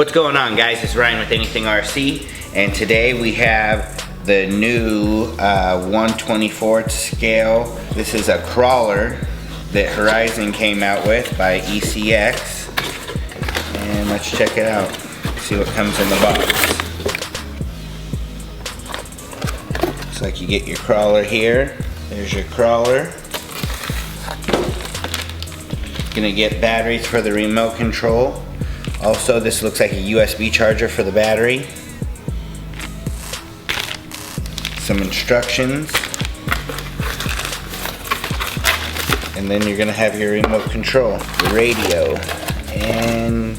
What's going on, guys? It's Ryan with Anything RC, and today we have the new 1/24 scale. This is a crawler that Horizon came out with by ECX, and let's check it out. See what comes in the box. Looks like you get your crawler here. There's your crawler. Gonna get batteries for the remote control. Also, this looks like a USB charger for the battery. Some instructions. And then you're gonna have your remote control, the radio, and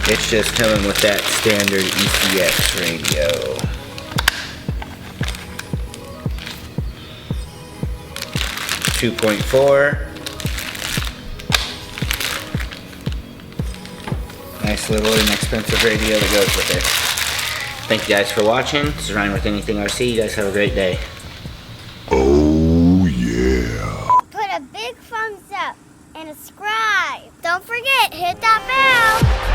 it's just coming with that standard ECX radio. .4. Nice little inexpensive radio that goes with it. Thank you guys for watching. This is Ryan with Anything RC. You guys have a great day. Oh yeah. Put a big thumbs up and subscribe. Don't forget, hit that bell.